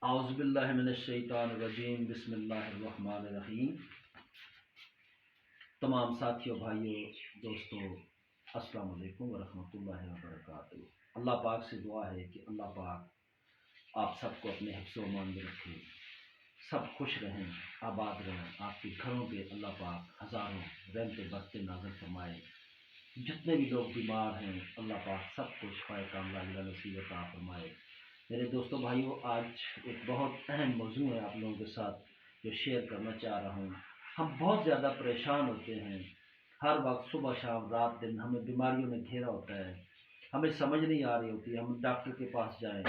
اعوذ باللہ من الشیطان الرجیم بسم اللہ الرحمن الرحیم۔ تمام ساتھیوں، بھائیوں، دوستوں، السلام علیکم ورحمۃ اللہ وبرکاتہ۔ اللہ پاک سے دعا ہے کہ اللہ پاک آپ سب کو اپنے حفظ و امان میں رکھے، سب خوش رہیں، آباد رہیں، آپ کے گھروں پہ اللہ پاک ہزاروں رحمتیں برستے نازل فرمائے۔ جتنے بھی لوگ بیمار ہیں اللہ پاک سب کو شفائے کاملہ نصیب عطا فرمائے۔ میرے دوستوں، بھائیوں، آج ایک بہت اہم موضوع ہے آپ لوگوں کے ساتھ جو شیئر کرنا چاہ رہا ہوں۔ ہم بہت زیادہ پریشان ہوتے ہیں، ہر وقت صبح شام رات دن ہمیں بیماریوں نے گھیرا ہوتا ہے، ہمیں سمجھ نہیں آ رہی ہوتی، ہم ڈاکٹر کے پاس جائیں،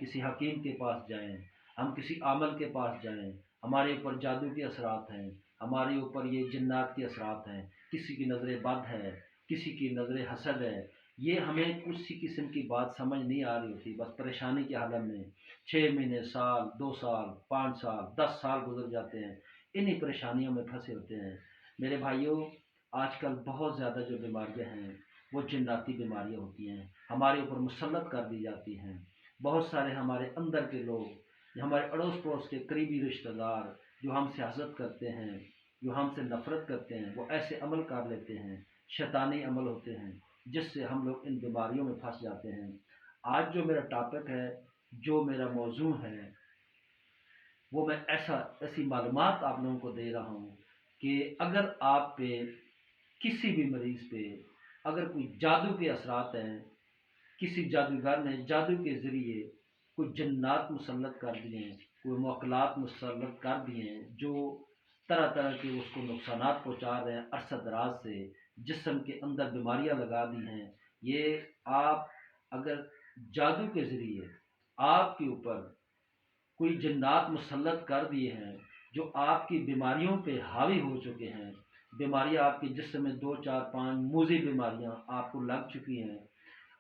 کسی حکیم کے پاس جائیں، ہم کسی عامل کے پاس جائیں، ہمارے اوپر جادو کے اثرات ہیں، ہمارے اوپر یہ جنات کے اثرات ہیں، کسی کی نظر بد ہے، کسی کی نظر حسد ہے، یہ ہمیں کسی قسم کی بات سمجھ نہیں آ رہی ہوتی، بس پریشانی کے حالت میں 6 مہینے، سال، 2 سال، 5 سال، 10 سال گزر جاتے ہیں، انہی پریشانیوں میں پھنسے ہوتے ہیں۔ میرے بھائیوں، آج کل بہت زیادہ جو بیماریاں ہیں وہ جناتی بیماریاں ہوتی ہیں، ہمارے اوپر مسلط کر دی جاتی ہیں۔ بہت سارے ہمارے اندر کے لوگ، ہمارے اڑوس پڑوس کے قریبی رشتہ دار جو ہم سے حسد کرتے ہیں، جو ہم سے نفرت کرتے ہیں، وہ ایسے عمل کر لیتے ہیں، شیطانی عمل ہوتے ہیں، جس سے ہم لوگ ان بیماریوں میں پھنس جاتے ہیں۔ آج جو میرا ٹاپک ہے، جو میرا موضوع ہے، وہ میں ایسی معلومات آپ لوگوں کو دے رہا ہوں کہ اگر آپ پہ، کسی بھی مریض پہ اگر کوئی جادو کے اثرات ہیں، کسی جادوگر نے جادو کے ذریعے کوئی جنات مسلط کر دیے ہیں، کوئی موکلات مسلط کر دیے ہیں جو طرح طرح کے اس کو نقصانات پہنچا رہے ہیں، عرصہ دراز سے جسم کے اندر بیماریاں لگا دی ہیں، یہ آپ اگر جادو کے ذریعے آپ کے اوپر کوئی جنات مسلط کر دیے ہیں جو آپ کی بیماریوں پہ حاوی ہو چکے ہیں، بیماریاں آپ کے جسم میں 2 4 5 موذی بیماریاں آپ کو لگ چکی ہیں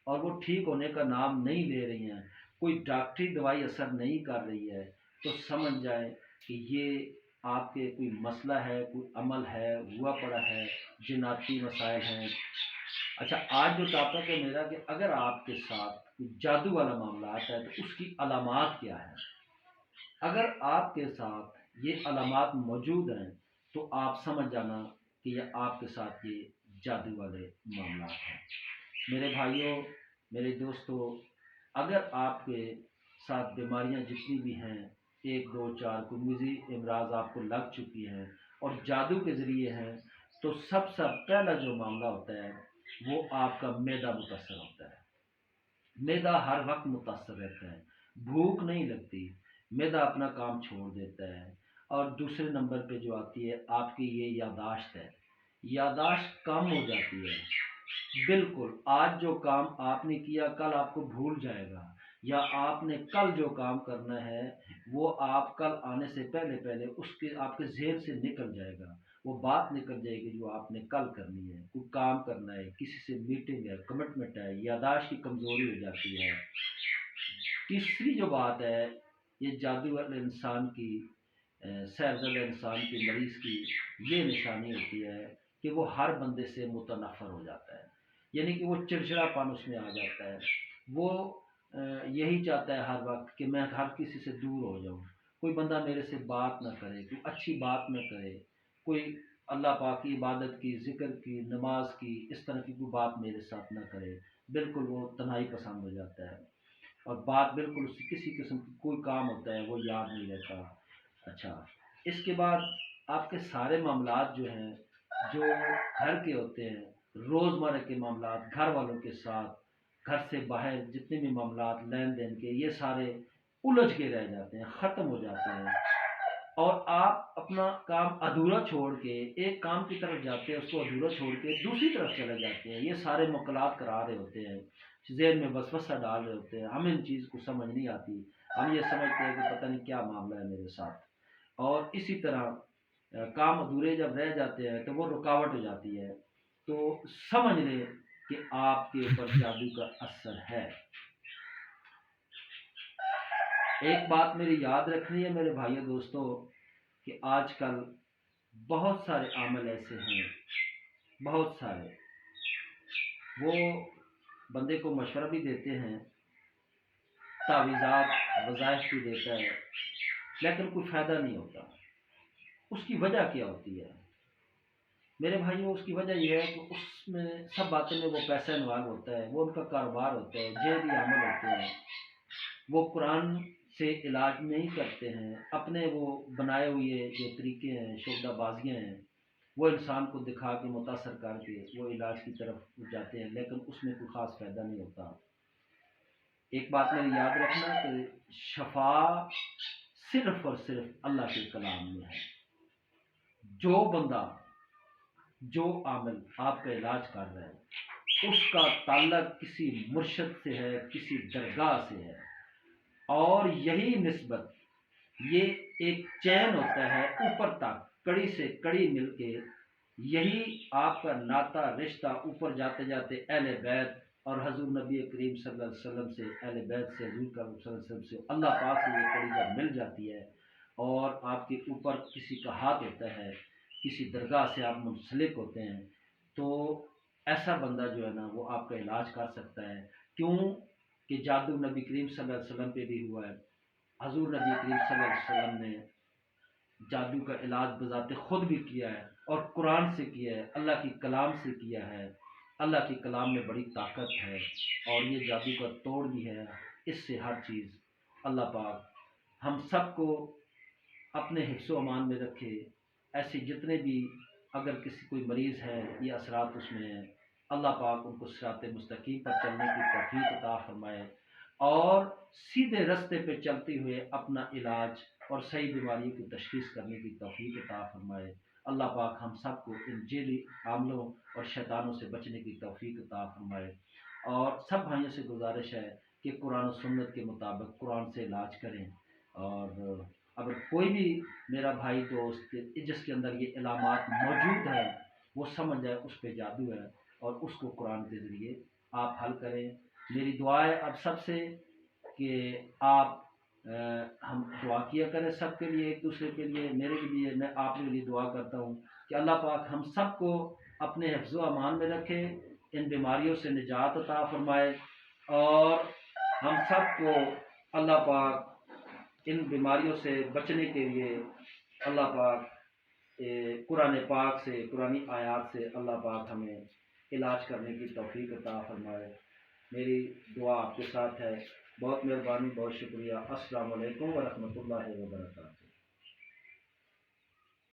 اور وہ ٹھیک ہونے کا نام نہیں لے رہی ہیں، کوئی ڈاکٹری دوائی اثر نہیں کر رہی ہے، تو سمجھ جائیں کہ یہ آپ کے کوئی مسئلہ ہے، کوئی عمل ہے، ہوا پڑا ہے، جناتی مسائل ہیں۔ اچھا، آج جو ٹاپک ہے میرا کہ اگر آپ کے ساتھ کوئی جادو والا معاملات ہے تو اس کی علامات کیا ہے۔ اگر آپ کے ساتھ یہ علامات موجود ہیں تو آپ سمجھ جانا کہ یہ آپ کے ساتھ یہ جادو والے معاملات ہیں۔ میرے بھائیوں، میرے دوستوں، اگر آپ کے ساتھ بیماریاں جتنی بھی ہیں، 1 2 4 کوئی موذی امراض آپ کو لگ چکی ہیں اور جادو کے ذریعے ہیں، تو سب سے پہلا جو معاملہ ہوتا ہے وہ آپ کا معدہ متاثر ہوتا ہے۔ معدہ ہر وقت متاثر رہتا ہے، بھوک نہیں لگتی، معدہ اپنا کام چھوڑ دیتا ہے۔ اور دوسرے نمبر پہ جو آتی ہے آپ کی یہ یادداشت ہے، یادداشت کم ہو جاتی ہے، بالکل آج جو کام آپ نے کیا کل آپ کو بھول جائے گا، یا آپ نے کل جو کام کرنا ہے وہ آپ کل آنے سے پہلے پہلے اس کے آپ کے ذہن سے نکل جائے گا، وہ بات نکل جائے گی جو آپ نے کل کرنی ہے، کوئی کام کرنا ہے، کسی سے میٹنگ ہے، کمٹمنٹ ہے، یادداشت کی کمزوری ہو جاتی ہے۔ تیسری جو بات ہے، یہ جادو والے انسان کی، سحر زدہ انسان کی، مریض کی یہ نشانی ہوتی ہے کہ وہ ہر بندے سے متنفر ہو جاتا ہے، یعنی کہ وہ چڑچڑا پن اس میں آ جاتا ہے، وہ یہی چاہتا ہے ہر وقت کہ میں ہر کسی سے دور ہو جاؤں، کوئی بندہ میرے سے بات نہ کرے، کوئی اچھی بات نہ کرے، کوئی اللہ پاک کی عبادت کی، ذکر کی، نماز کی، اس طرح کی کوئی بات میرے ساتھ نہ کرے، بالکل وہ تنہائی پسند ہو جاتا ہے، اور بات بالکل اس کی کسی قسم کی کوئی کام ہوتا ہے وہ یاد نہیں رہتا۔ اچھا، اس کے بعد آپ کے سارے معاملات جو ہیں، جو گھر کے ہوتے ہیں، روزمرہ کے معاملات، گھر والوں کے ساتھ، گھر سے باہر جتنے بھی معاملات لین دین کے، یہ سارے الجھ کے رہ جاتے ہیں، ختم ہو جاتے ہیں، اور آپ اپنا کام ادھورا چھوڑ کے ایک کام کی طرف جاتے ہیں، اس کو ادھورا چھوڑ کے دوسری طرف چلے جاتے ہیں، یہ سارے مقلات کرا رہے ہوتے ہیں، ذہن میں وسوسہ ڈال رہے ہوتے ہیں، ہمیں ان چیز کو سمجھ نہیں آتی، ہم یہ سمجھتے ہیں کہ پتہ نہیں کیا معاملہ ہے میرے ساتھ، اور اسی طرح کام ادھورے جب رہ جاتے ہیں تو وہ رکاوٹ ہو جاتی ہے، تو سمجھ لیں کہ آپ کے اوپر جادو کا اثر ہے۔ ایک بات میری یاد رکھنی ہے میرے بھائیو دوستو، کہ آج کل بہت سارے عامل ایسے ہیں، بہت سارے، وہ بندے کو مشورہ بھی دیتے ہیں تعویذات وظائف بھی دیتا ہے، لیکن کوئی فائدہ نہیں ہوتا۔ اس کی وجہ کیا ہوتی ہے میرے بھائیوں؟ اس کی وجہ یہ ہے کہ اس میں سب باتوں میں وہ پیسہ انوالو ہوتا ہے، وہ ان کا کاروبار ہوتا ہے، جیبی عمل ہوتے ہیں۔ وہ قرآن سے علاج نہیں کرتے ہیں، اپنے وہ بنائے ہوئے جو طریقے ہیں، شعبہ بازیاں ہیں، وہ انسان کو دکھا کے متاثر کر کے وہ علاج کی طرف جاتے ہیں، لیکن اس میں کوئی خاص فائدہ نہیں ہوتا۔ ایک بات میری یاد رکھنا کہ شفا صرف اور صرف اللہ کے کلام میں ہے۔ جو بندہ، جو عامل آپ کا علاج کر رہا ہے، اس کا تعلق کسی مرشد سے ہے، کسی درگاہ سے ہے، اور یہی نسبت، یہ ایک چین ہوتا ہے اوپر تک، کڑی سے کڑی مل کے، یہی آپ کا ناطہ رشتہ اوپر جاتے جاتے اہل بیت اور حضور نبی کریم صلی اللہ علیہ وسلم سے، اہل بیت سے، حضور کا صلی اللہ علیہ وسلم سے، اللہ پاک سے یہ کڑی جب مل جاتی ہے اور آپ کے اوپر کسی کا ہاتھ ہوتا ہے، کسی درگاہ سے آپ منسلک ہوتے ہیں، تو ایسا بندہ جو ہے نا وہ آپ کا علاج کر سکتا ہے۔ کیوں کہ جادو نبی کریم صلی اللہ علیہ وسلم پہ بھی ہوا ہے۔ حضور نبی کریم صلی اللہ علیہ وسلم نے جادو کا علاج بذات خود بھی کیا ہے، اور قرآن سے کیا ہے، اللہ کی کلام سے کیا ہے۔ اللہ کی کلام میں بڑی طاقت ہے، اور یہ جادو کا توڑ بھی ہے۔ اس سے ہر چیز اللہ پاک ہم سب کو اپنے حفظ و امان میں رکھے۔ ایسے جتنے بھی اگر کسی کوئی مریض ہے، یہ اثرات اس میں ہیں، اللہ پاک ان کو صراط مستقیم پر چلنے کی توفیق عطا فرمائے، اور سیدھے رستے پہ چلتے ہوئے اپنا علاج اور صحیح بیماریوں کی تشخیص کرنے کی توفیق عطا فرمائے۔ اللہ پاک ہم سب کو ان جیلی عاملوں اور شیطانوں سے بچنے کی توفیق عطا فرمائے۔ اور سب بھائیوں سے گزارش ہے کہ قرآن و سنت کے مطابق قرآن سے علاج کریں، اور اگر کوئی بھی میرا بھائی دوست جس کے اندر یہ علامات موجود ہیں، وہ سمجھ جائے اس پہ جادو ہے، اور اس کو قرآن کے ذریعے آپ حل کریں۔ میری دعا ہے اب سب سے کہ آپ ہم دعا کیا کریں سب کے لیے، ایک دوسرے کے لیے، میرے لیے، میں آپ کے لیے دعا کرتا ہوں کہ اللہ پاک ہم سب کو اپنے حفظ و امان میں رکھے، ان بیماریوں سے نجات عطا فرمائے، اور ہم سب کو اللہ پاک ان بیماریوں سے بچنے کے لیے اللہ پاک قرآن پاک سے، قرآن آیات سے اللہ پاک ہمیں علاج کرنے کی توفیق عطا فرمائے۔ میری دعا آپ کے ساتھ ہے۔ بہت مہربانی، بہت شکریہ۔ السلام علیکم ورحمۃ اللہ وبرکاتہ۔